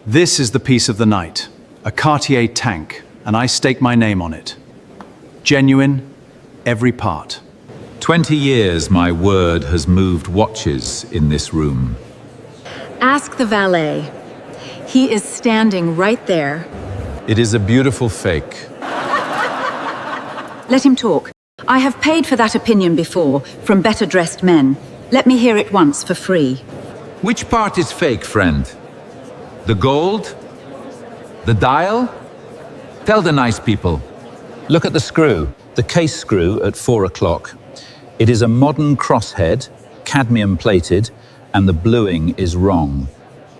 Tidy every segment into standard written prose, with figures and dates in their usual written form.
This is the piece of the night, a Cartier tank, and I stake my name on it. Genuine, every part. 20 years, my word has moved watches in this room. Ask the valet. He is standing right there. It is a beautiful fake. Let him talk. I have paid for that opinion before, from better-dressed men. Let me hear it once for free. Which part is fake, friend? The gold? The dial? Tell the nice people. Look at the screw, the case screw at 4 o'clock. It is a modern crosshead, cadmium plated, and the bluing is wrong.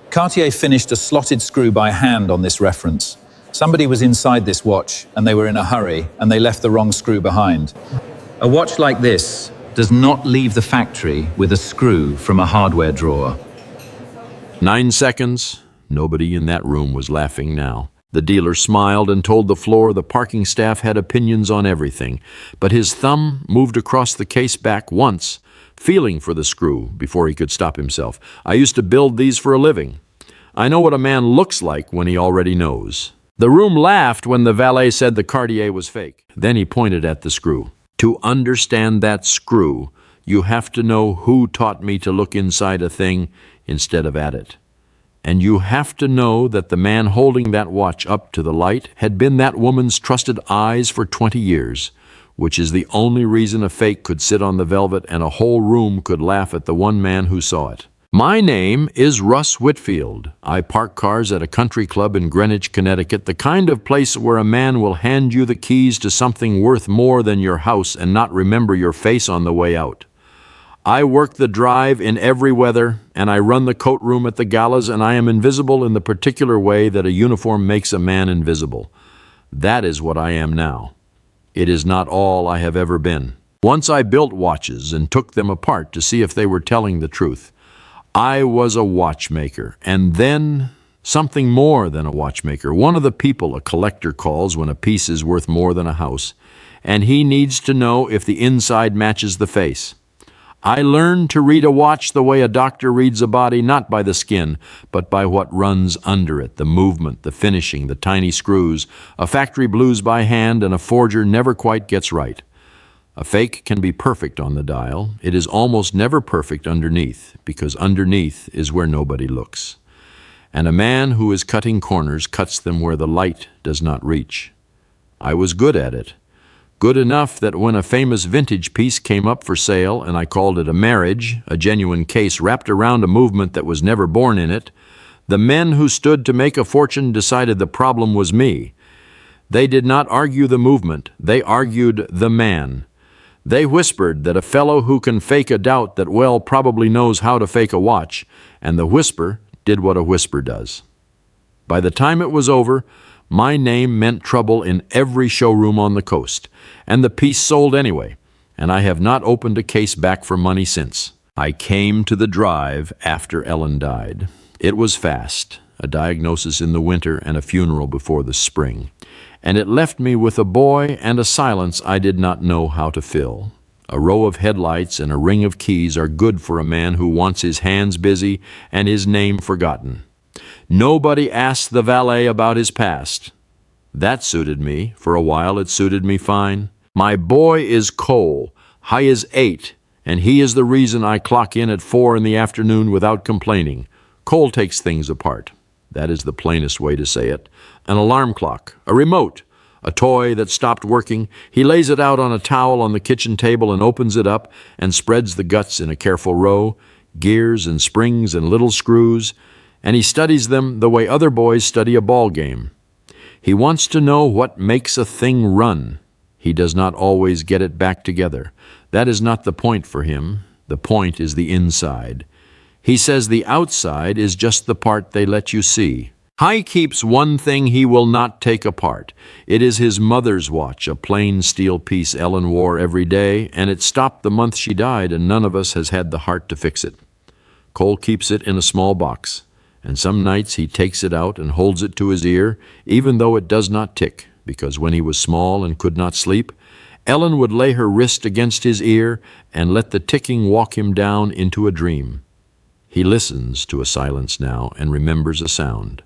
Cartier finished a slotted screw by hand on this reference. Somebody was inside this watch, and they were in a hurry, and they left the wrong screw behind. A watch like this does not leave the factory with a screw from a hardware drawer. 9 seconds. Nobody in that room was laughing now. The dealer smiled and told the floor the parking staff had opinions on everything, but his thumb moved across the case back once, feeling for the screw before he could stop himself. I used to build these for a living. I know what a man looks like when he already knows. The room laughed when the valet said the Cartier was fake. Then he pointed at the screw. To understand that screw, you have to know who taught me to look inside a thing instead of at it. And you have to know that the man holding that watch up to the light had been that woman's trusted eyes for 20 years, which is the only reason a fake could sit on the velvet and a whole room could laugh at the one man who saw it. My name is Russ Whitfield. I park cars at a country club in Greenwich, Connecticut, the kind of place where a man will hand you the keys to something worth more than your house and not remember your face on the way out. I work the drive in every weather, and I run the coat room at the galas, and I am invisible in the particular way that a uniform makes a man invisible. That is what I am now. It is not all I have ever been. Once I built watches and took them apart to see if they were telling the truth. I was a watchmaker, and then something more than a watchmaker. One of the people a collector calls when a piece is worth more than a house, and he needs to know if the inside matches the face. I learned to read a watch the way a doctor reads a body, not by the skin, but by what runs under it, the movement, the finishing, the tiny screws. A factory blues by hand, and a forger never quite gets right. A fake can be perfect on the dial. It is almost never perfect underneath, because underneath is where nobody looks. And a man who is cutting corners cuts them where the light does not reach. I was good at it. Good enough that when a famous vintage piece came up for sale and I called it a marriage, a genuine case wrapped around a movement that was never born in it, the men who stood to make a fortune decided the problem was me. They did not argue the movement, they argued the man. They whispered that a fellow who can fake a doubt that well probably knows how to fake a watch, and the whisper did what a whisper does. By the time it was over, my name meant trouble in every showroom on the coast, and the piece sold anyway, and I have not opened a case back for money since. I came to the drive after Ellen died. It was fast, a diagnosis in the winter and a funeral before the spring, and it left me with a boy and a silence I did not know how to fill. A row of headlights and a ring of keys are good for a man who wants his hands busy and his name forgotten. Nobody asked the valet about his past. That suited me. For a while it suited me fine. My boy is Cole. High is 8, and he is the reason I clock in at 4 in the afternoon without complaining. Cole takes things apart. That is the plainest way to say it. An alarm clock, a remote, a toy that stopped working. He lays it out on a towel on the kitchen table and opens it up and spreads the guts in a careful row, gears and springs and little screws, and he studies them the way other boys study a ball game. He wants to know what makes a thing run. He does not always get it back together. That is not the point for him. The point is the inside. He says the outside is just the part they let you see. High keeps one thing he will not take apart. It is his mother's watch, a plain steel piece Ellen wore every day, and it stopped the month she died, and none of us has had the heart to fix it. Cole keeps it in a small box, and some nights he takes it out and holds it to his ear, even though it does not tick, because when he was small and could not sleep, Ellen would lay her wrist against his ear and let the ticking walk him down into a dream. He listens to a silence now and remembers a sound.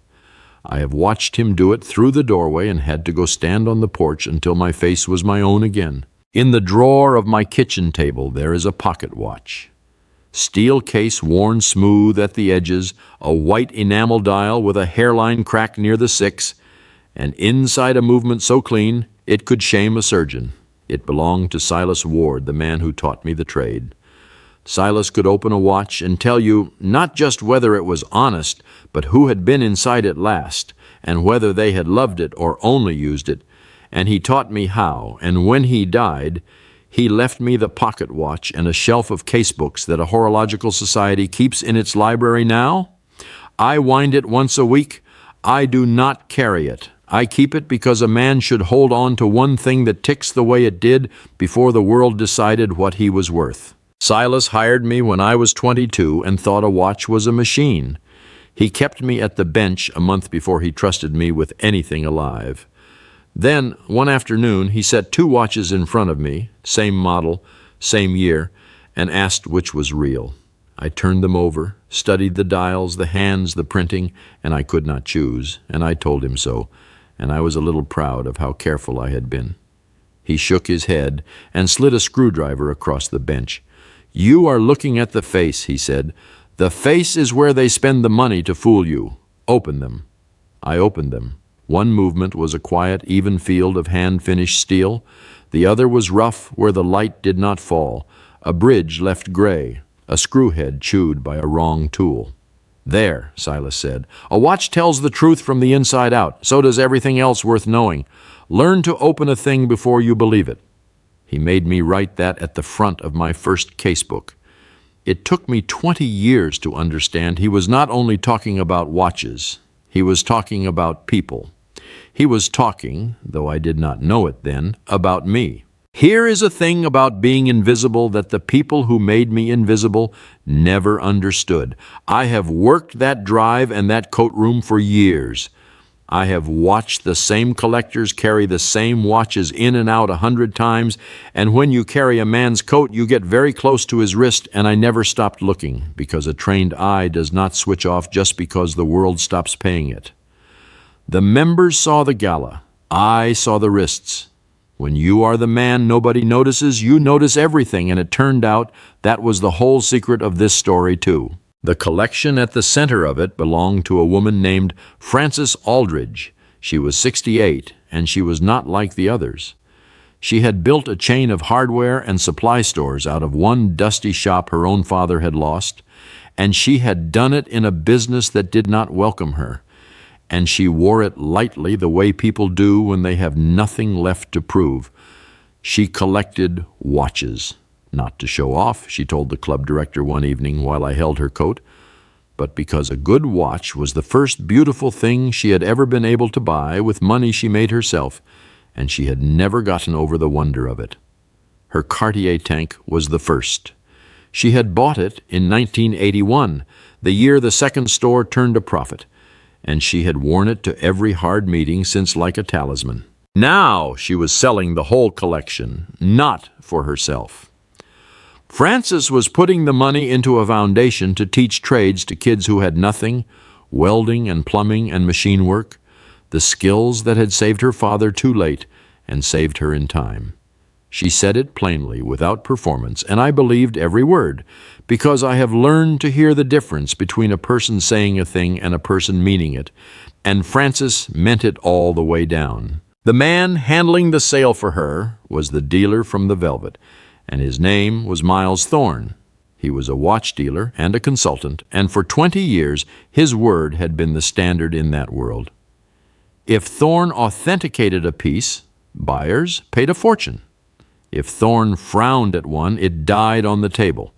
I have watched him do it through the doorway and had to go stand on the porch until my face was my own again. In the drawer of my kitchen table there is a pocket watch. Steel case worn smooth at the edges, a white enamel dial with a hairline crack near the 6, and inside a movement so clean it could shame a surgeon. It belonged to Silas Ward, the man who taught me the trade. Silas could open a watch and tell you not just whether it was honest, but who had been inside it last, and whether they had loved it or only used it. And he taught me how, and when he died, he left me the pocket watch and a shelf of casebooks that a horological society keeps in its library now. I wind it once a week. I do not carry it. I keep it because a man should hold on to one thing that ticks the way it did before the world decided what he was worth. Silas hired me when I was 22 and thought a watch was a machine. He kept me at the bench a month before he trusted me with anything alive. Then, one afternoon, he set 2 watches in front of me, same model, same year, and asked which was real. I turned them over, studied the dials, the hands, the printing, and I could not choose, and I told him so, and I was a little proud of how careful I had been. He shook his head and slid a screwdriver across the bench. "You are looking at the face," he said. "The face is where they spend the money to fool you. Open them." I opened them. One movement was a quiet, even field of hand-finished steel. The other was rough where the light did not fall, a bridge left gray, a screw head chewed by a wrong tool. "There," Silas said. "A watch tells the truth from the inside out. So does everything else worth knowing. Learn to open a thing before you believe it." He made me write that at the front of my first casebook. It took me 20 years to understand he was not only talking about watches, he was talking about people. He was talking, though I did not know it then, about me. Here is a thing about being invisible that the people who made me invisible never understood. I have worked that drive and that coat room for years. I have watched the same collectors carry the same watches in and out 100 times, and when you carry a man's coat, you get very close to his wrist, and I never stopped looking, because a trained eye does not switch off just because the world stops paying it. The members saw the gala. I saw the wrists. When you are the man nobody notices, you notice everything, and it turned out that was the whole secret of this story, too. The collection at the center of it belonged to a woman named Frances Aldridge. She was 68, and she was not like the others. She had built a chain of hardware and supply stores out of one dusty shop her own father had lost, and she had done it in a business that did not welcome her. And she wore it lightly the way people do when they have nothing left to prove. She collected watches. Not to show off, she told the club director one evening while I held her coat, but because a good watch was the first beautiful thing she had ever been able to buy with money she made herself, and she had never gotten over the wonder of it. Her Cartier tank was the first. She had bought it in 1981, the year the second store turned a profit, and she had worn it to every hard meeting since like a talisman. Now she was selling the whole collection, not for herself. Frances was putting the money into a foundation to teach trades to kids who had nothing, welding and plumbing and machine work, the skills that had saved her father too late and saved her in time. She said it plainly, without performance, and I believed every word, because I have learned to hear the difference between a person saying a thing and a person meaning it, and Frances meant it all the way down. The man handling the sale for her was the dealer from the Velvet, and his name was Miles Thorne. He was a watch dealer and a consultant, and for 20 years his word had been the standard in that world. If Thorne authenticated a piece, buyers paid a fortune. If Thorne frowned at one, it died on the table.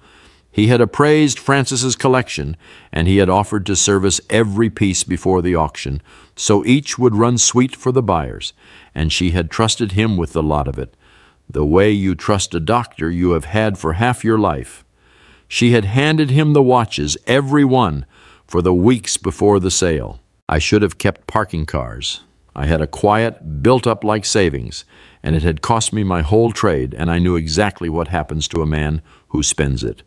He had appraised Frances's collection, and he had offered to service every piece before the auction, so each would run sweet for the buyers, and she had trusted him with the lot of it, the way you trust a doctor you have had for half your life. She had handed him the watches, every one, for the weeks before the sale. I should have kept parking cars. I had a quiet, built-up like savings, and it had cost me my whole trade, and I knew exactly what happens to a man who spends it.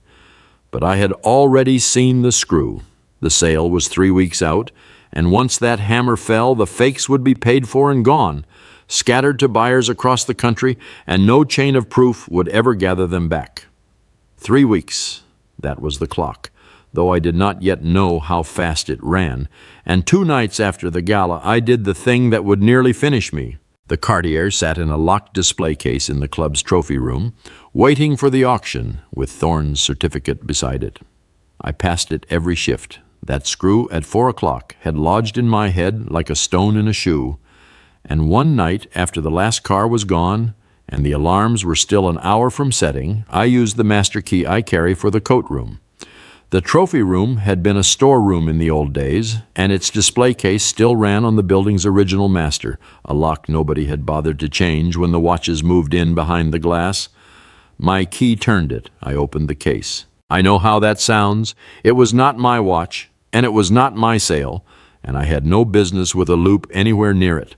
But I had already seen the screw. The sale was 3 weeks out, And once that hammer fell, the fakes would be paid for and gone, scattered to buyers across the country, and no chain of proof would ever gather them back. 3 weeks, that was the clock, though I did not yet know how fast it ran, and 2 nights after the gala I did the thing that would nearly finish me. The Cartier sat in a locked display case in the club's trophy room, waiting for the auction, with Thorne's certificate beside it. I passed it every shift. That screw at 4 o'clock had lodged in my head like a stone in a shoe, and one night after the last car was gone, and the alarms were still an hour from setting, I used the master key I carry for the coat room. The trophy room had been a storeroom in the old days, and its display case still ran on the building's original master, a lock nobody had bothered to change when the watches moved in behind the glass. My key turned it. I opened the case. I know how that sounds. It was not my watch, and it was not my sale, and I had no business with a loop anywhere near it.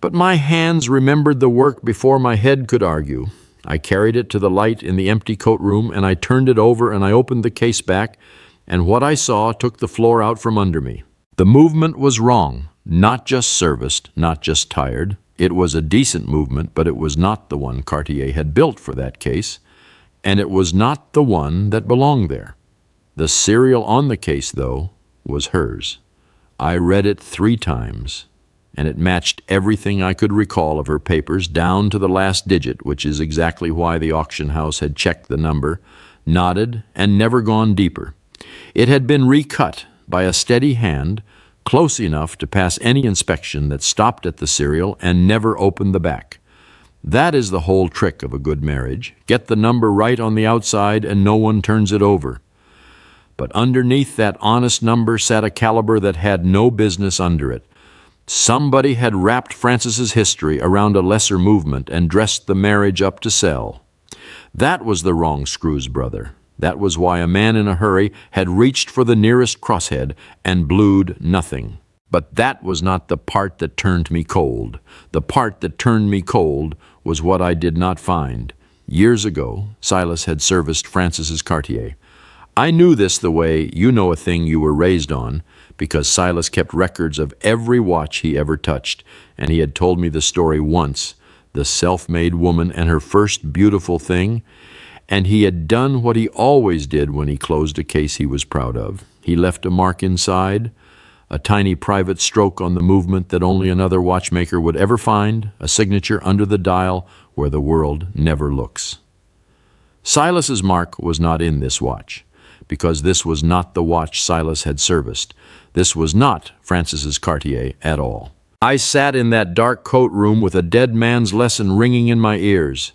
But my hands remembered the work before my head could argue. I carried it to the light in the empty coat room, and I turned it over and I opened the case back, and what I saw took the floor out from under me. The movement was wrong, not just serviced, not just tired. It was a decent movement, but it was not the one Cartier had built for that case, and it was not the one that belonged there. The serial on the case, though, was hers. I read it 3 times. And it matched everything I could recall of her papers down to the last digit, which is exactly why the auction house had checked the number, nodded, and never gone deeper. It had been recut by a steady hand, close enough to pass any inspection that stopped at the serial and never opened the back. That is the whole trick of a good marriage. Get the number right on the outside and no one turns it over. But underneath that honest number sat a caliber that had no business under it. Somebody had wrapped Francis's history around a lesser movement and dressed the marriage up to sell. That was the wrong screws, brother. That was why a man in a hurry had reached for the nearest crosshead and blued nothing. But that was not the part that turned me cold. The part that turned me cold was what I did not find. Years ago, Silas had serviced Francis's Cartier. I knew this the way you know a thing you were raised on, because Silas kept records of every watch he ever touched, and he had told me the story once, the self-made woman and her first beautiful thing, and he had done what he always did when he closed a case he was proud of. He left a mark inside, a tiny private stroke on the movement that only another watchmaker would ever find, a signature under the dial where the world never looks. Silas's mark was not in this watch, because this was not the watch Silas had serviced. This was not Francis's Cartier at all. I sat in that dark coat room with a dead man's lesson ringing in my ears.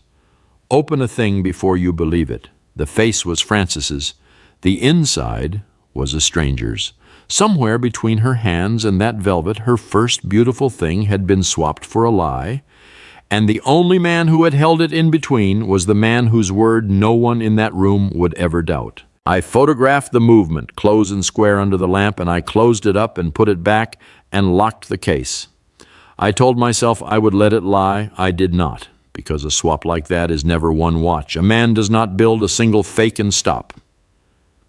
Open a thing before you believe it. The face was Francis's. The inside was a stranger's. Somewhere between her hands and that velvet, her first beautiful thing had been swapped for a lie, and the only man who had held it in between was the man whose word no one in that room would ever doubt. I photographed the movement, close and square under the lamp, and I closed it up and put it back and locked the case. I told myself I would let it lie. I did not, because a swap like that is never one watch. A man does not build a single fake and stop.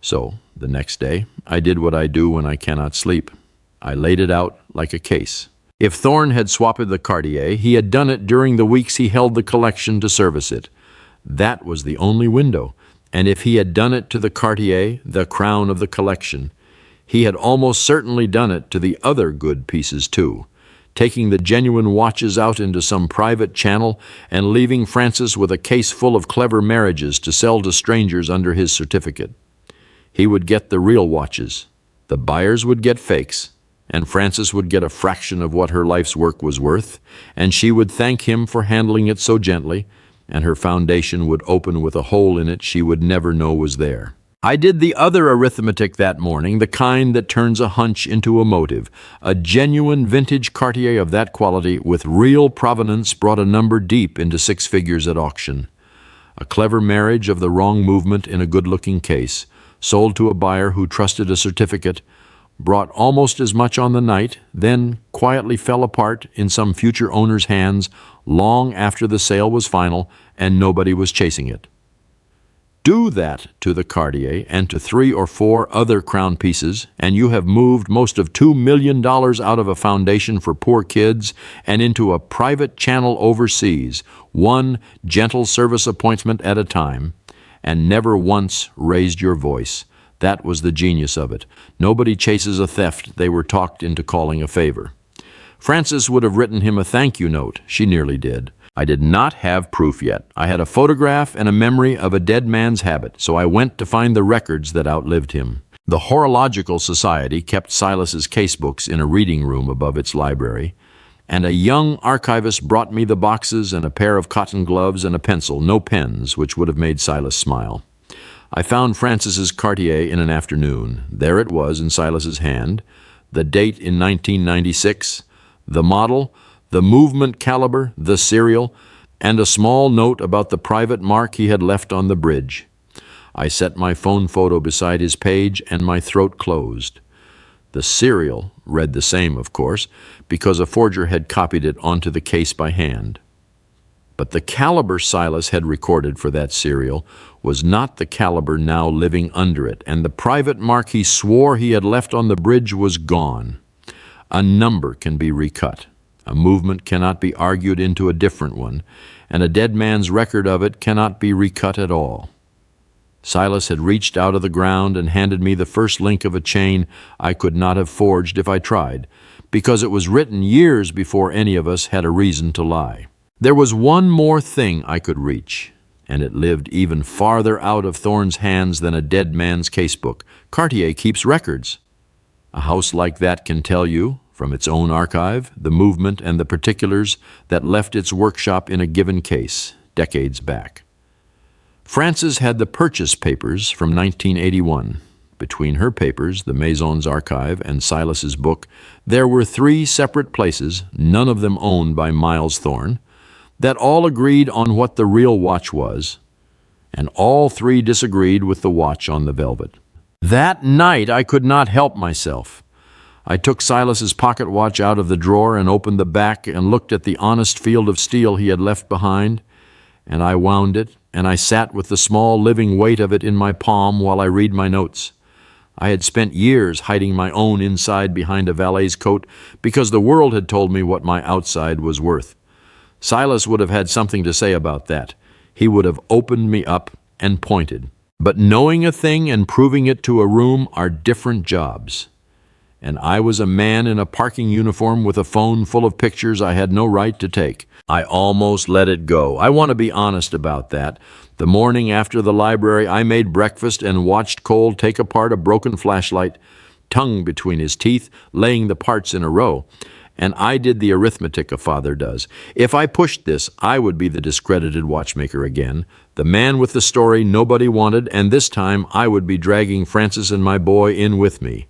So, the next day, I did what I do when I cannot sleep. I laid it out like a case. If Thorne had swapped the Cartier, he had done it during the weeks he held the collection to service it. That was the only window. And if he had done it to the Cartier, the crown of the collection, he had almost certainly done it to the other good pieces too, taking the genuine watches out into some private channel and leaving Francis with a case full of clever marriages to sell to strangers under his certificate. He would get the real watches, the buyers would get fakes, and Francis would get a fraction of what her life's work was worth, and she would thank him for handling it so gently, and her foundation would open with a hole in it she would never know was there. I did the other arithmetic that morning, the kind that turns a hunch into a motive. A genuine vintage Cartier of that quality with real provenance brought a number deep into 6 figures at auction. A clever marriage of the wrong movement in a good-looking case, sold to a buyer who trusted a certificate, brought almost as much on the night, then quietly fell apart in some future owner's hands long after the sale was final and nobody was chasing it. Do that to the Cartier and to 3 or 4 other crown pieces, and you have moved most of $2 million out of a foundation for poor kids and into a private channel overseas, one gentle service appointment at a time, and never once raised your voice. That was the genius of it. Nobody chases a theft they were talked into calling a favor. Frances would have written him a thank you note. She nearly did. I did not have proof yet. I had a photograph and a memory of a dead man's habit, so I went to find the records that outlived him. The Horological Society kept Silas's casebooks in a reading room above its library, and a young archivist brought me the boxes and a pair of cotton gloves and a pencil, no pens, which would have made Silas smile. I found Frances's Cartier in an afternoon. There it was in Silas's hand, the date in 1996, the model, the movement caliber, the serial, and a small note about the private mark he had left on the bridge. I set my phone photo beside his page and my throat closed. The serial read the same, of course, because a forger had copied it onto the case by hand. But the caliber Silas had recorded for that serial was not the caliber now living under it, and the private mark he swore he had left on the bridge was gone. A number can be recut. A movement cannot be argued into a different one, and a dead man's record of it cannot be recut at all. Silas had reached out of the ground and handed me the first link of a chain I could not have forged if I tried, because it was written years before any of us had a reason to lie. There was one more thing I could reach, and it lived even farther out of Thorne's hands than a dead man's casebook. Cartier keeps records. A house like that can tell you, from its own archive, the movement and the particulars that left its workshop in a given case, decades back. Frances had the purchase papers from 1981. Between her papers, the Maison's archive, and Silas's book, there were 3 separate places, none of them owned by Miles Thorne, that all agreed on what the real watch was, and all 3 disagreed with the watch on the velvet. That night I could not help myself. I took Silas's pocket watch out of the drawer and opened the back and looked at the honest field of steel he had left behind, and I wound it, and I sat with the small living weight of it in my palm while I read my notes. I had spent years hiding my own inside behind a valet's coat because the world had told me what my outside was worth. Silas would have had something to say about that. He would have opened me up and pointed. But knowing a thing and proving it to a room are different jobs. And I was a man in a parking uniform with a phone full of pictures I had no right to take. I almost let it go. I want to be honest about that. The morning after the library, I made breakfast and watched Cole take apart a broken flashlight, tongue between his teeth, laying the parts in a row. And I did the arithmetic a father does. If I pushed this, I would be the discredited watchmaker again, the man with the story nobody wanted, and this time I would be dragging Frances and my boy in with me.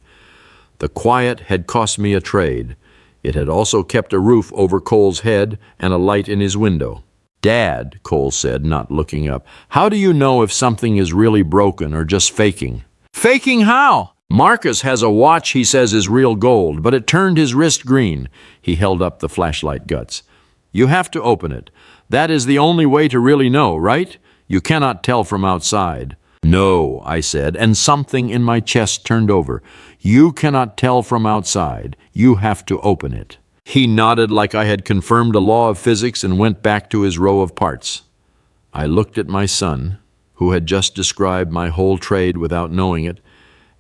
The quiet had cost me a trade. It had also kept a roof over Cole's head and a light in his window. "Dad," Cole said, not looking up, "how do you know if something is really broken or just faking?" "Faking how?" "Marcus has a watch he says is real gold, but it turned his wrist green." He held up the flashlight guts. "You have to open it. That is the only way to really know, right? You cannot tell from outside." "No," I said, and something in my chest turned over. "You cannot tell from outside. You have to open it." He nodded like I had confirmed a law of physics and went back to his row of parts. I looked at my son, who had just described my whole trade without knowing it,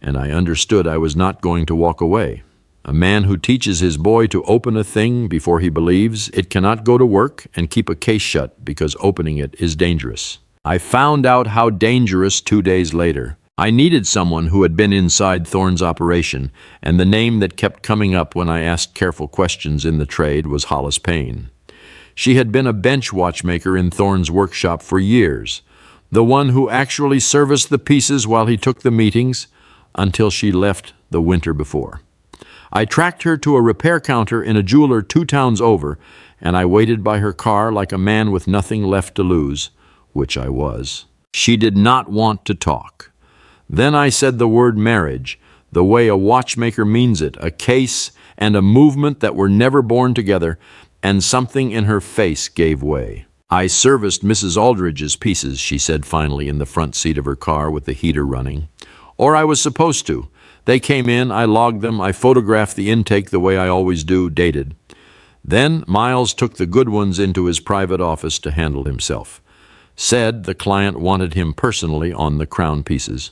and I understood I was not going to walk away. A man who teaches his boy to open a thing before he believes it cannot go to work and keep a case shut because opening it is dangerous. I found out how dangerous 2 days later. I needed someone who had been inside Thorne's operation, and the name that kept coming up when I asked careful questions in the trade was Hollis Payne. She had been a bench watchmaker in Thorne's workshop for years, the one who actually serviced the pieces while he took the meetings, until she left the winter before. I tracked her to a repair counter in a jeweler 2 towns over, and I waited by her car like a man with nothing left to lose, which I was. She did not want to talk. Then I said the word marriage, the way a watchmaker means it, a case and a movement that were never born together, and something in her face gave way. I serviced Mrs. Aldridge's pieces, she said finally in the front seat of her car with the heater running. Or I was supposed to. They came in, I logged them, I photographed the intake the way I always do, dated. Then Miles took the good ones into his private office to handle himself. Said the client wanted him personally on the crown pieces.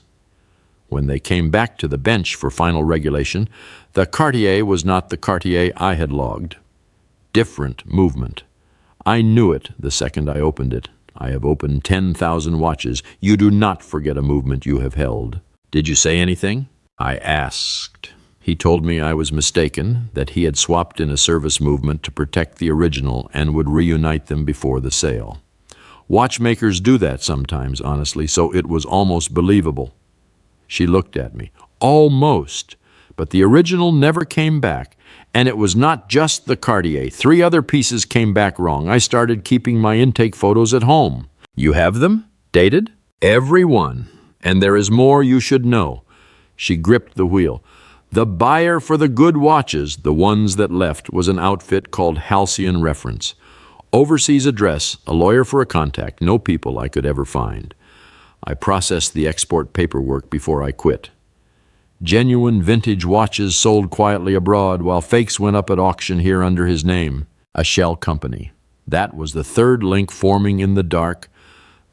When they came back to the bench for final regulation, the Cartier was not the Cartier I had logged. Different movement. I knew it the second I opened it. I have opened 10,000 watches. You do not forget a movement you have held. Did you say anything? I asked. He told me I was mistaken, that he had swapped in a service movement to protect the original and would reunite them before the sale. Watchmakers do that sometimes, honestly, so it was almost believable. She looked at me. Almost. But the original never came back, and it was not just the Cartier. 3 other pieces came back wrong. I started keeping my intake photos at home. You have them? Dated? Every one. And there is more you should know. She gripped the wheel. The buyer for the good watches, the ones that left, was an outfit called Halcyon Reference. Overseas address, a lawyer for a contact, no people I could ever find. I processed the export paperwork before I quit. Genuine vintage watches sold quietly abroad while fakes went up at auction here under his name. A shell company. That was the third link forming in the dark.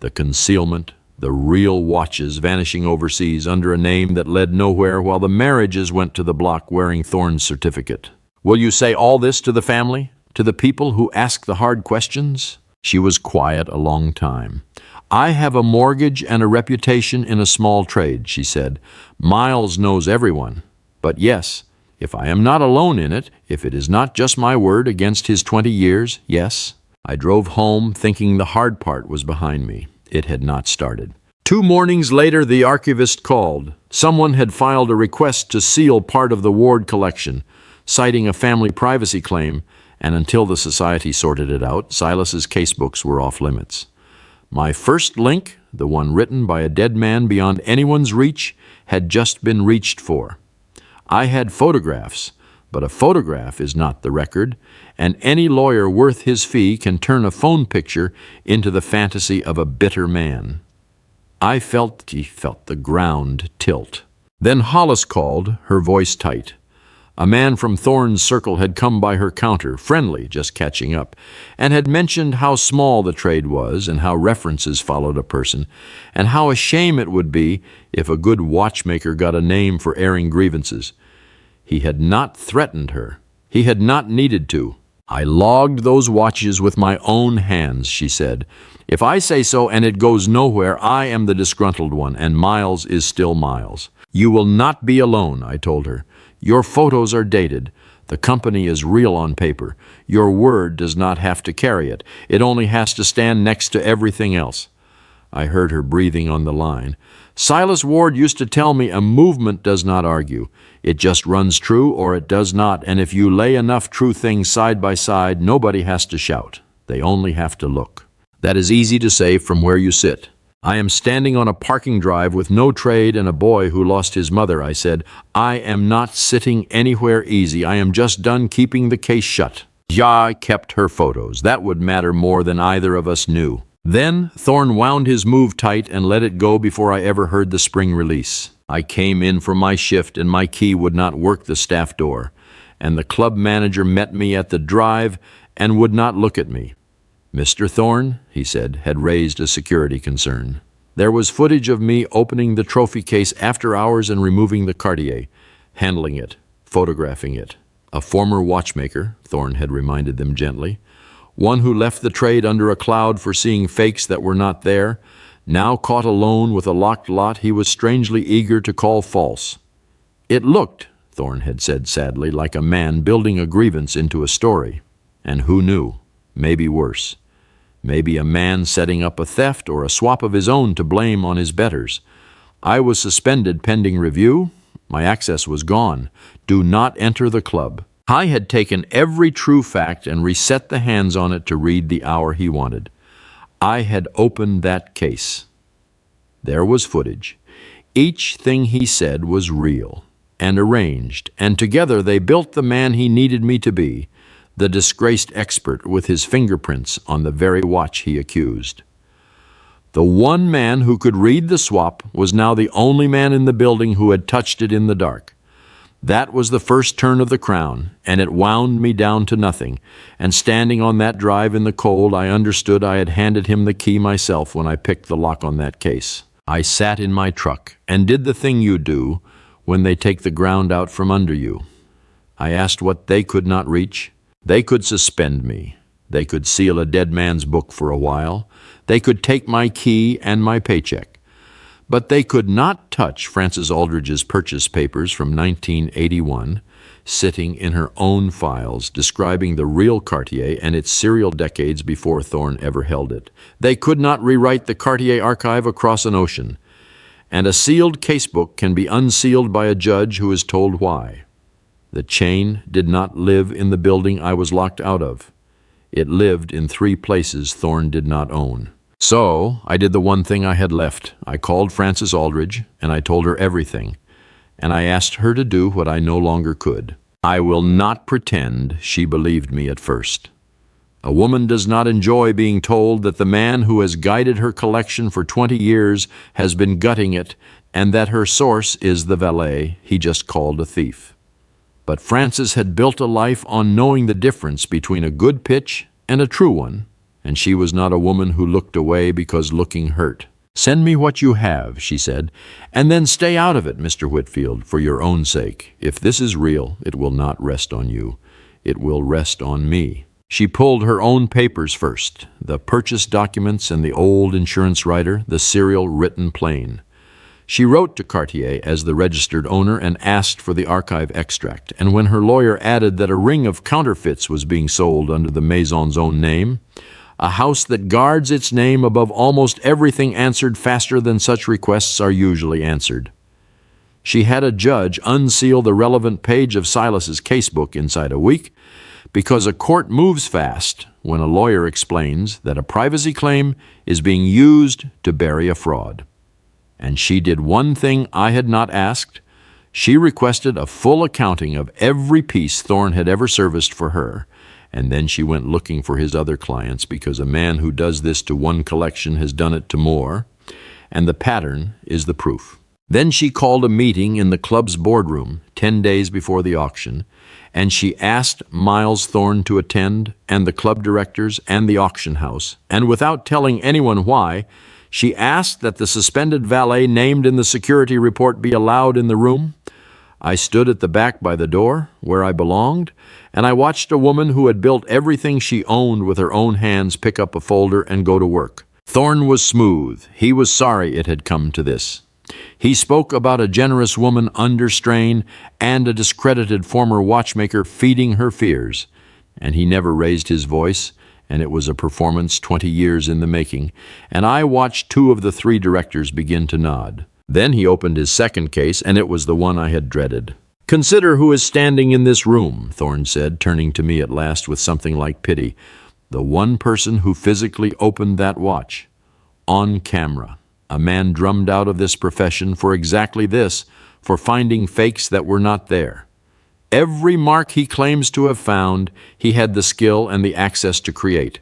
The concealment, the real watches vanishing overseas under a name that led nowhere while the marriages went to the block wearing Thorne's certificate. Will you say all this to the family? To the people who ask the hard questions? She was quiet a long time. I have a mortgage and a reputation in a small trade, she said. Miles knows everyone. But yes, if I am not alone in it, if it is not just my word against his 20 years, yes. I drove home thinking the hard part was behind me. It had not started. 2 mornings later, the archivist called. Someone had filed a request to seal part of the Ward collection, citing a family privacy claim, and until the society sorted it out, Silas's casebooks were off limits. My first link, the one written by a dead man beyond anyone's reach, had just been reached for. I had photographs, but a photograph is not the record, and any lawyer worth his fee can turn a phone picture into the fantasy of a bitter man. I felt the ground tilt. Then Hollis called, her voice tight. A man from Thorne's circle had come by her counter, friendly, just catching up, and had mentioned how small the trade was and how references followed a person, and how a shame it would be if a good watchmaker got a name for airing grievances. He had not threatened her. He had not needed to. I logged those watches with my own hands, she said. If I say so and it goes nowhere, I am the disgruntled one, and Miles is still Miles. You will not be alone, I told her. Your photos are dated. The company is real on paper. Your word does not have to carry it. It only has to stand next to everything else. I heard her breathing on the line. Silas Ward used to tell me a movement does not argue. It just runs true or it does not, and if you lay enough true things side by side, nobody has to shout. They only have to look. That is easy to say from where you sit. I am standing on a parking drive with no trade and a boy who lost his mother, I said. I am not sitting anywhere easy. I am just done keeping the case shut. Ja kept her photos. That would matter more than either of us knew. Then Thorne wound his move tight and let it go before I ever heard the spring release. I came in for my shift and my key would not work the staff door, and the club manager met me at the drive and would not look at me. Mr. Thorne, he said, had raised a security concern. There was footage of me opening the trophy case after hours and removing the Cartier, handling it, photographing it. A former watchmaker, Thorne had reminded them gently, one who left the trade under a cloud for seeing fakes that were not there, now caught alone with a locked lot he was strangely eager to call false. It looked, Thorne had said sadly, like a man building a grievance into a story. And who knew? Maybe worse. Maybe a man setting up a theft or a swap of his own to blame on his betters. I was suspended pending review. My access was gone. Do not enter the club. I had taken every true fact and reset the hands on it to read the hour he wanted. I had opened that case. There was footage. Each thing he said was real and arranged, and together they built the man he needed me to be, the disgraced expert with his fingerprints on the very watch he accused. The one man who could read the swap was now the only man in the building who had touched it in the dark. That was the first turn of the crown, and it wound me down to nothing, and standing on that drive in the cold, I understood I had handed him the key myself when I picked the lock on that case. I sat in my truck and did the thing you do when they take the ground out from under you. I asked what they could not reach. They could suspend me. They could seal a dead man's book for a while. They could take my key and my paycheck. But they could not touch Frances Aldridge's purchase papers from 1981, sitting in her own files, describing the real Cartier and its serial decades before Thorne ever held it. They could not rewrite the Cartier archive across an ocean. And a sealed casebook can be unsealed by a judge who is told why. The chain did not live in the building I was locked out of. It lived in 3 places Thorne did not own. So I did the one thing I had left. I called Frances Aldridge, and I told her everything, and I asked her to do what I no longer could. I will not pretend she believed me at first. A woman does not enjoy being told that the man who has guided her collection for 20 years has been gutting it, and that her source is the valet he just called a thief. But Frances had built a life on knowing the difference between a good pitch and a true one, and she was not a woman who looked away because looking hurt. "Send me what you have," she said, "and then stay out of it, Mr. Whitfield, for your own sake. If this is real, it will not rest on you. It will rest on me." She pulled her own papers first, the purchase documents and the old insurance rider, the serial written plain. She wrote to Cartier as the registered owner and asked for the archive extract, and when her lawyer added that a ring of counterfeits was being sold under the Maison's own name, a house that guards its name above almost everything answered faster than such requests are usually answered. She had a judge unseal the relevant page of Silas's casebook inside a week, because a court moves fast when a lawyer explains that a privacy claim is being used to bury a fraud. And she did one thing I had not asked. She requested a full accounting of every piece Thorne had ever serviced for her, and then she went looking for his other clients, because a man who does this to one collection has done it to more, and the pattern is the proof. Then she called a meeting in the club's boardroom 10 days before the auction, and she asked Miles Thorne to attend, and the club directors and the auction house, and without telling anyone why, she asked that the suspended valet named in the security report be allowed in the room. I stood at the back by the door, where I belonged, and I watched a woman who had built everything she owned with her own hands pick up a folder and go to work. Thorne was smooth. He was sorry it had come to this. He spoke about a generous woman under strain and a discredited former watchmaker feeding her fears, and he never raised his voice, and it was a performance 20 years in the making, and I watched 2 of the 3 directors begin to nod. Then he opened his second case, and it was the one I had dreaded. "Consider who is standing in this room," Thorne said, turning to me at last with something like pity. "The one person who physically opened that watch. On camera. A man drummed out of this profession for exactly this, for finding fakes that were not there. Every mark he claims to have found, he had the skill and the access to create.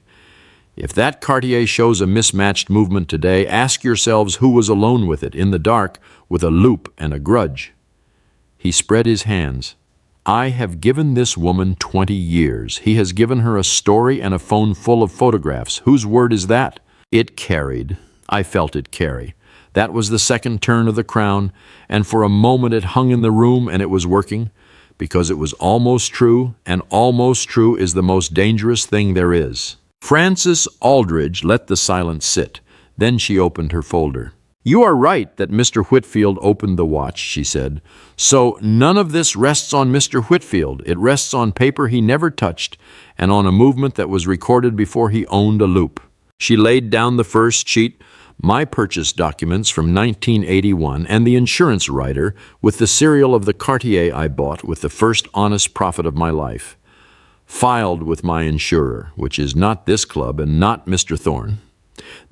If that Cartier shows a mismatched movement today, ask yourselves who was alone with it, in the dark, with a loop and a grudge." He spread his hands. "I have given this woman 20 years. He has given her a story and a phone full of photographs. Whose word is that?" It carried. I felt it carry. That was the second turn of the crown, and for a moment it hung in the room, and it was working, because it was almost true, and almost true is the most dangerous thing there is. Frances Aldridge let the silence sit. Then she opened her folder. "You are right that Mr. Whitfield opened the watch," she said. "So none of this rests on Mr. Whitfield. It rests on paper he never touched, and on a movement that was recorded before he owned a loop." She laid down the first sheet, my purchase documents from 1981, and the insurance rider with the serial of the Cartier I bought with the first honest profit of my life. Filed with my insurer, which is not this club and not Mr. Thorne.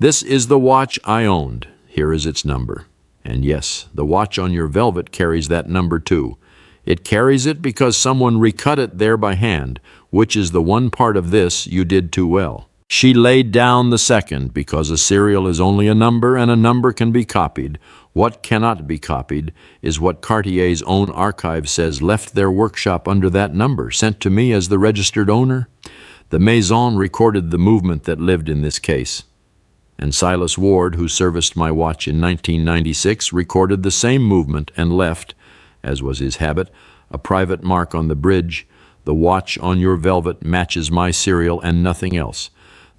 "This is the watch I owned. Here is its number. And yes, the watch on your velvet carries that number too. It carries it because someone recut it there by hand, which is the one part of this you did too well. She laid down the second because a serial is only a number and a number can be copied. What cannot be copied is what Cartier's own archive says left their workshop under that number, sent to me as the registered owner. The Maison recorded the movement that lived in this case. And Silas Ward, who serviced my watch in 1996, recorded the same movement and left, as was his habit, a private mark on the bridge. The watch on your velvet matches my serial and nothing else.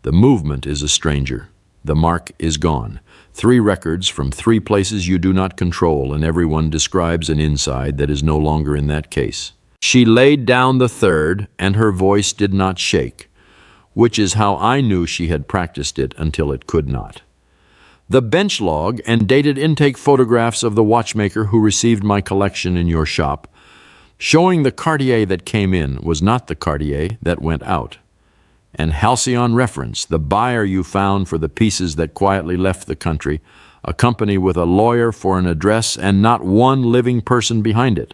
The movement is a stranger. The mark is gone. 3 records from 3 places you do not control, and everyone describes an inside that is no longer in that case. She laid down the third, and her voice did not shake, which is how I knew she had practiced it until it could not. The bench log and dated intake photographs of the watchmaker who received my collection in your shop, showing the Cartier that came in was not the Cartier that went out. And halcyon reference, the buyer you found for the pieces that quietly left the country, a company with a lawyer for an address and not one living person behind it.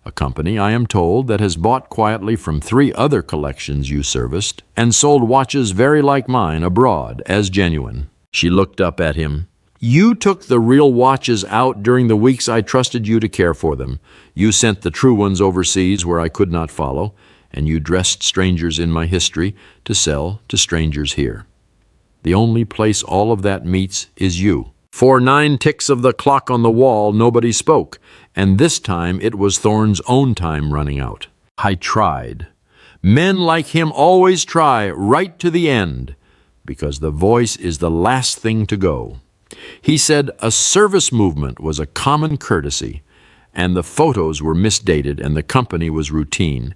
A company, I am told, that has bought quietly from 3 other collections you serviced and sold watches very like mine abroad as genuine. She looked up at him. You took the real watches out during the weeks I trusted you to care for them. You sent the true ones overseas where I could not follow, and you dressed strangers in my history to sell to strangers here. The only place all of that meets is you. For 9 ticks of the clock on the wall, nobody spoke, and this time it was Thorne's own time running out. I tried. Men like him always try right to the end, because the voice is the last thing to go. He said a service movement was a common courtesy, and the photos were misdated and the company was routine,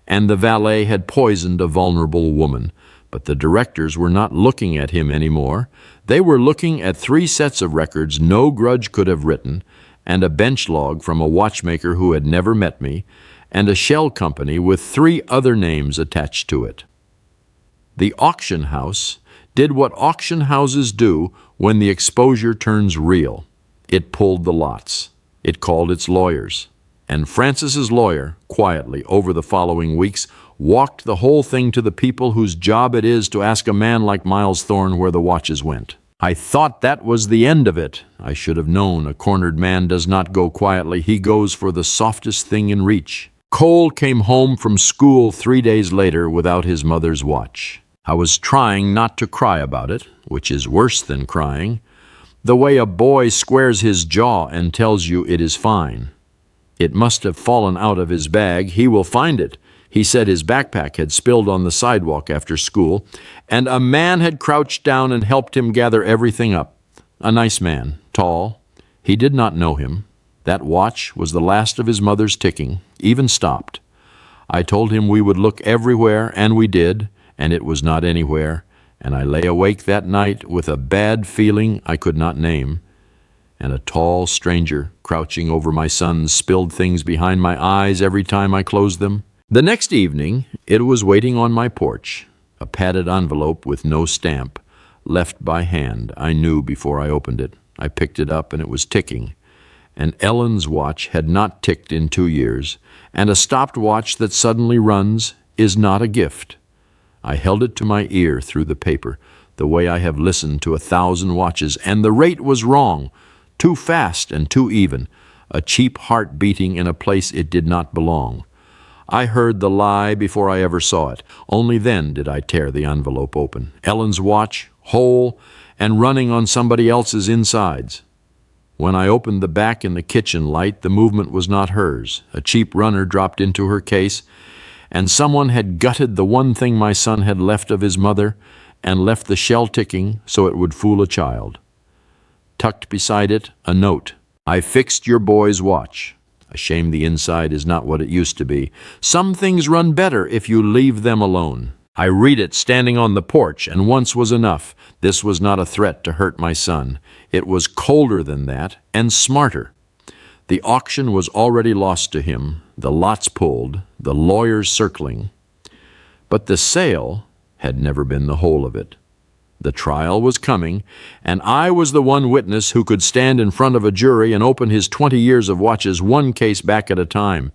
and the valet had poisoned a vulnerable woman. But the directors were not looking at him anymore. They were looking at 3 sets of records no grudge could have written, and a bench log from a watchmaker who had never met me, and a shell company with 3 other names attached to it. The auction house did what auction houses do when the exposure turns real. It pulled the lots. It called its lawyers. And Francis's lawyer, quietly, over the following weeks, walked the whole thing to the people whose job it is to ask a man like Miles Thorne where the watches went. I thought that was the end of it. I should have known a cornered man does not go quietly. He goes for the softest thing in reach. Cole came home from school 3 days later without his mother's watch. I was trying not to cry about it, which is worse than crying. The way a boy squares his jaw and tells you it is fine. It must have fallen out of his bag. He will find it. He said his backpack had spilled on the sidewalk after school, and a man had crouched down and helped him gather everything up. A nice man, tall. He did not know him. That watch was the last of his mother's ticking, even stopped. I told him we would look everywhere, and we did, and it was not anywhere, and I lay awake that night with a bad feeling I could not name. And a tall stranger, crouching over my sons, spilled things behind my eyes every time I closed them. The next evening, it was waiting on my porch, a padded envelope with no stamp, left by hand. I knew before I opened it. I picked it up, and it was ticking. And Ellen's watch had not ticked in 2 years, and a stopped watch that suddenly runs is not a gift. I held it to my ear through the paper, the way I have listened to 1,000 watches, and the rate was wrong. Too fast and too even, a cheap heart beating in a place it did not belong. I heard the lie before I ever saw it. Only then did I tear the envelope open. Ellen's watch, whole, and running on somebody else's insides. When I opened the back in the kitchen light, the movement was not hers. A cheap runner dropped into her case, and someone had gutted the one thing my son had left of his mother and left the shell ticking so it would fool a child. Tucked beside it, a note. I fixed your boy's watch. A shame the inside is not what it used to be. Some things run better if you leave them alone. I read it standing on the porch, and once was enough. This was not a threat to hurt my son. It was colder than that, and smarter. The auction was already lost to him, the lots pulled, the lawyers circling. But the sale had never been the whole of it. The trial was coming, and I was the one witness who could stand in front of a jury and open his 20 years of watches one case back at a time.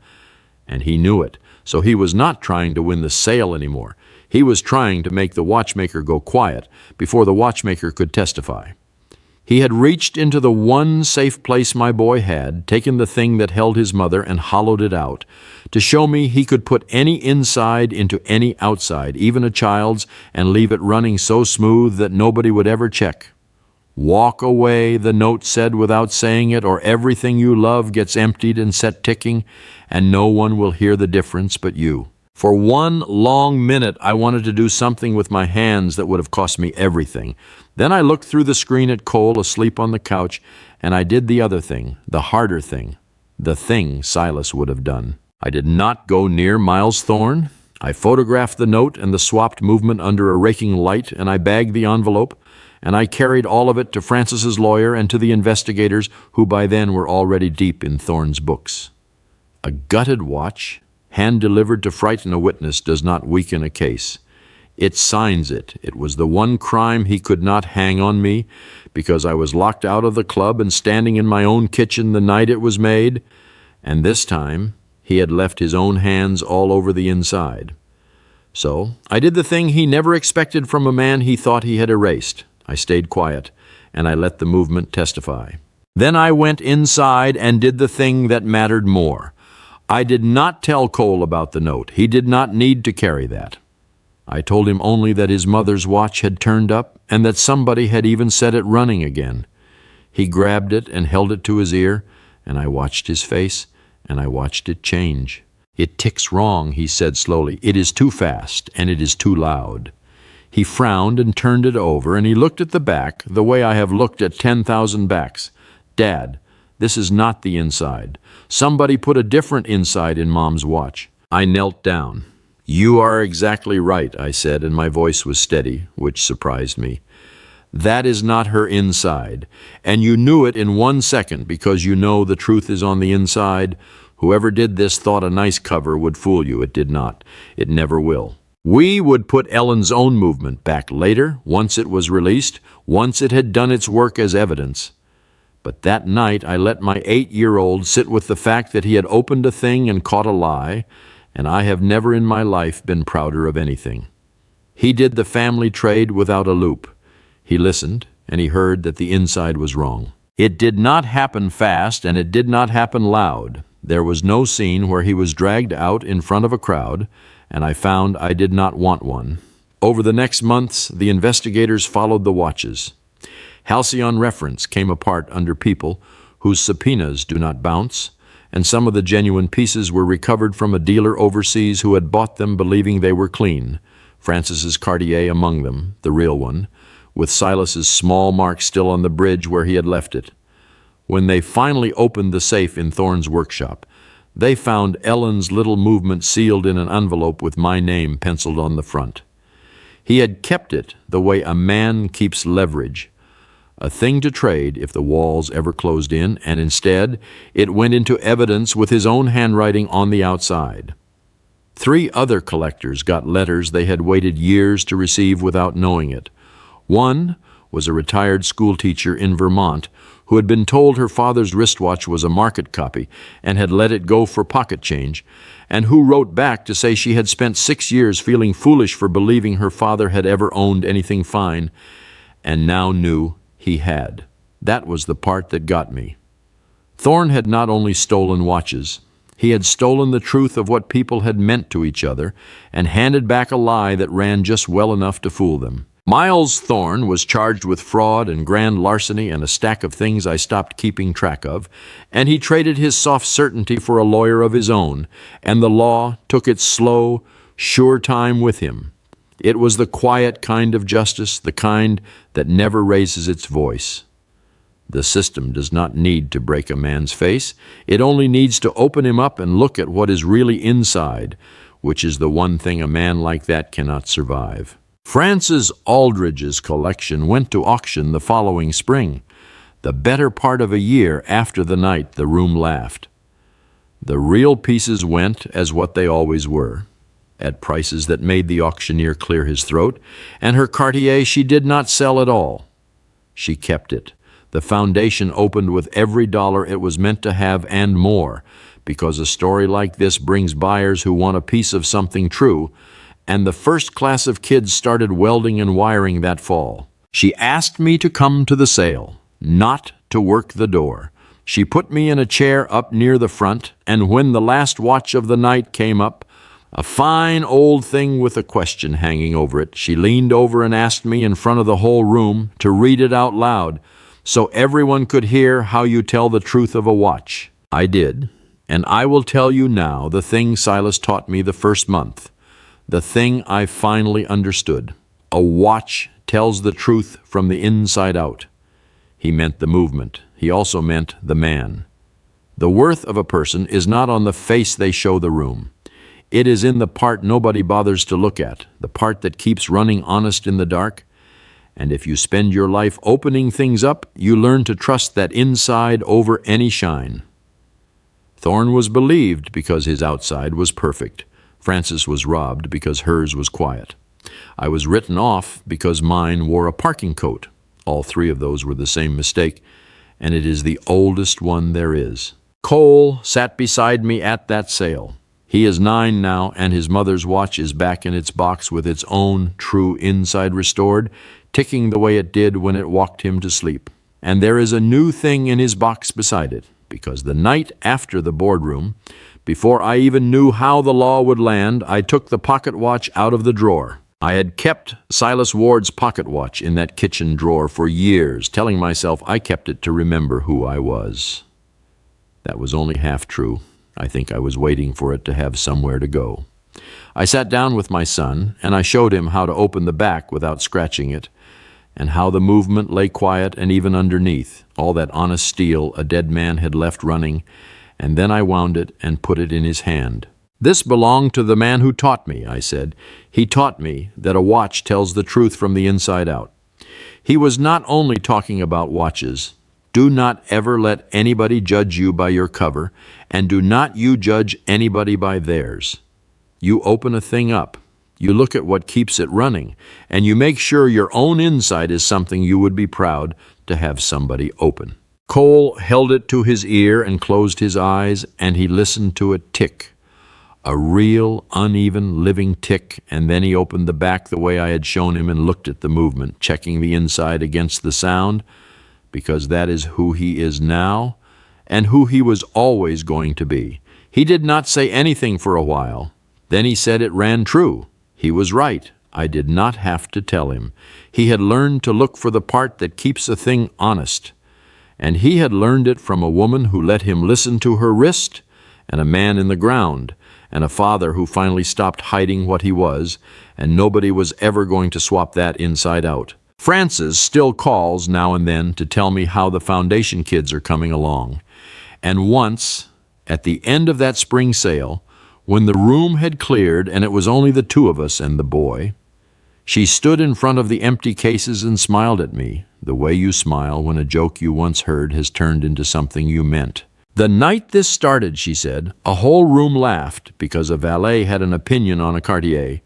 And he knew it, so he was not trying to win the sale anymore. He was trying to make the watchmaker go quiet before the watchmaker could testify. He had reached into the one safe place my boy had, taken the thing that held his mother and hollowed it out, to show me he could put any inside into any outside, even a child's, and leave it running so smooth that nobody would ever check. Walk away, the note said without saying it, or everything you love gets emptied and set ticking, and no one will hear the difference but you. For one long minute, I wanted to do something with my hands that would have cost me everything. Then I looked through the screen at Cole asleep on the couch, and I did the other thing, the harder thing, the thing Silas would have done. I did not go near Miles Thorne. I photographed the note and the swapped movement under a raking light, and I bagged the envelope, and I carried all of it to Francis's lawyer and to the investigators, who by then were already deep in Thorne's books. A gutted watch, hand-delivered to frighten a witness, does not weaken a case. It signs it. It was the one crime he could not hang on me, because I was locked out of the club and standing in my own kitchen the night it was made, and this time he had left his own hands all over the inside. So I did the thing he never expected from a man he thought he had erased. I stayed quiet, and I let the movement testify. Then I went inside and did the thing that mattered more. I did not tell Cole about the note. He did not need to carry that. I told him only that his mother's watch had turned up and that somebody had even set it running again. He grabbed it and held it to his ear, and I watched his face, and I watched it change. "It ticks wrong," he said slowly. "It is too fast, and it is too loud." He frowned and turned it over, and he looked at the back the way I have looked at 10,000 backs. "Dad, this is not the inside. Somebody put a different inside in Mom's watch." I knelt down. "You are exactly right," I said, and my voice was steady, which surprised me. "That is not her inside, and you knew it in 1 second because you know the truth is on the inside. Whoever did this thought a nice cover would fool you. It did not. It never will. We would put Ellen's own movement back later, once it was released, once it had done its work as evidence. But that night I let my 8-year-old sit with the fact that he had opened a thing and caught a lie, and I have never in my life been prouder of anything. He did the family trade without a loop. He listened, and he heard that the inside was wrong. It did not happen fast, and it did not happen loud. There was no scene where he was dragged out in front of a crowd, and I found I did not want one. Over the next months, the investigators followed the watches. Halcyon reference came apart under people whose subpoenas do not bounce, and some of the genuine pieces were recovered from a dealer overseas who had bought them believing they were clean, Francis's Cartier among them, the real one, with Silas's small mark still on the bridge where he had left it. When they finally opened the safe in Thorne's workshop, they found Ellen's little movement sealed in an envelope with my name penciled on the front. He had kept it the way a man keeps leverage, a thing to trade if the walls ever closed in, and instead it went into evidence with his own handwriting on the outside. 3 other collectors got letters they had waited years to receive without knowing it. One was a retired schoolteacher in Vermont who had been told her father's wristwatch was a market copy and had let it go for pocket change, and who wrote back to say she had spent 6 years feeling foolish for believing her father had ever owned anything fine, and now knew he had. That was the part that got me. Thorne had not only stolen watches, he had stolen the truth of what people had meant to each other and handed back a lie that ran just well enough to fool them. Miles Thorne was charged with fraud and grand larceny and a stack of things I stopped keeping track of, and he traded his soft certainty for a lawyer of his own, and the law took its slow, sure time with him. It was the quiet kind of justice, the kind that never raises its voice. The system does not need to break a man's face. It only needs to open him up and look at what is really inside, which is the one thing a man like that cannot survive. Francis Aldridge's collection went to auction the following spring, the better part of a year after the night the room laughed. The real pieces went as what they always were, at prices that made the auctioneer clear his throat, and her Cartier she did not sell at all. She kept it. The foundation opened with every dollar it was meant to have and more, because a story like this brings buyers who want a piece of something true, and the first class of kids started welding and wiring that fall. She asked me to come to the sale, not to work the door. She put me in a chair up near the front, and when the last watch of the night came up, a fine old thing with a question hanging over it, she leaned over and asked me in front of the whole room to read it out loud, so everyone could hear how you tell the truth of a watch. I did, and I will tell you now the thing Silas taught me the first month, the thing I finally understood. A watch tells the truth from the inside out. He meant the movement. He also meant the man. The worth of a person is not on the face they show the room. It is in the part nobody bothers to look at, the part that keeps running honest in the dark. And if you spend your life opening things up, you learn to trust that inside over any shine. Thorne was believed because his outside was perfect. Frances was robbed because hers was quiet. I was written off because mine wore a parking coat. All three of those were the same mistake, and it is the oldest one there is. Cole sat beside me at that sale. He is 9 now, and his mother's watch is back in its box with its own true inside restored, ticking the way it did when it walked him to sleep. And there is a new thing in his box beside it, because the night after the boardroom, before I even knew how the law would land, I took the pocket watch out of the drawer. I had kept Silas Ward's pocket watch in that kitchen drawer for years, telling myself I kept it to remember who I was. That was only half true. I think I was waiting for it to have somewhere to go. I sat down with my son, and I showed him how to open the back without scratching it, and how the movement lay quiet and even underneath, all that honest steel a dead man had left running, and then I wound it and put it in his hand. This belonged to the man who taught me, I said. He taught me that a watch tells the truth from the inside out. He was not only talking about watches. Do not ever let anybody judge you by your cover, and do not you judge anybody by theirs. You open a thing up, you look at what keeps it running, and you make sure your own inside is something you would be proud to have somebody open. Cole held it to his ear and closed his eyes, and he listened to it tick. A real, uneven, living tick, and then he opened the back the way I had shown him and looked at the movement, checking the inside against the sound, because that is who he is now and who he was always going to be. He did not say anything for a while. Then he said it ran true. He was right. I did not have to tell him. He had learned to look for the part that keeps a thing honest, and he had learned it from a woman who let him listen to her wrist, and a man in the ground, and a father who finally stopped hiding what he was, and nobody was ever going to swap that inside out. Frances still calls now and then to tell me how the foundation kids are coming along. And once, at the end of that spring sale, when the room had cleared and it was only the two of us and the boy, she stood in front of the empty cases and smiled at me, the way you smile when a joke you once heard has turned into something you meant. The night this started, she said, a whole room laughed because a valet had an opinion on a Cartier.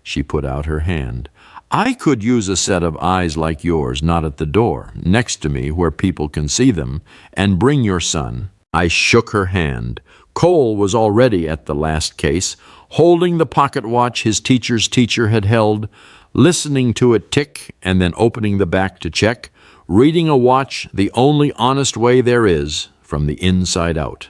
She put out her hand. I could use a set of eyes like yours, not at the door, next to me where people can see them, and bring your son. I shook her hand. Cole was already at the last case, holding the pocket watch his teacher's teacher had held, listening to it tick and then opening the back to check, reading a watch the only honest way there is, from the inside out.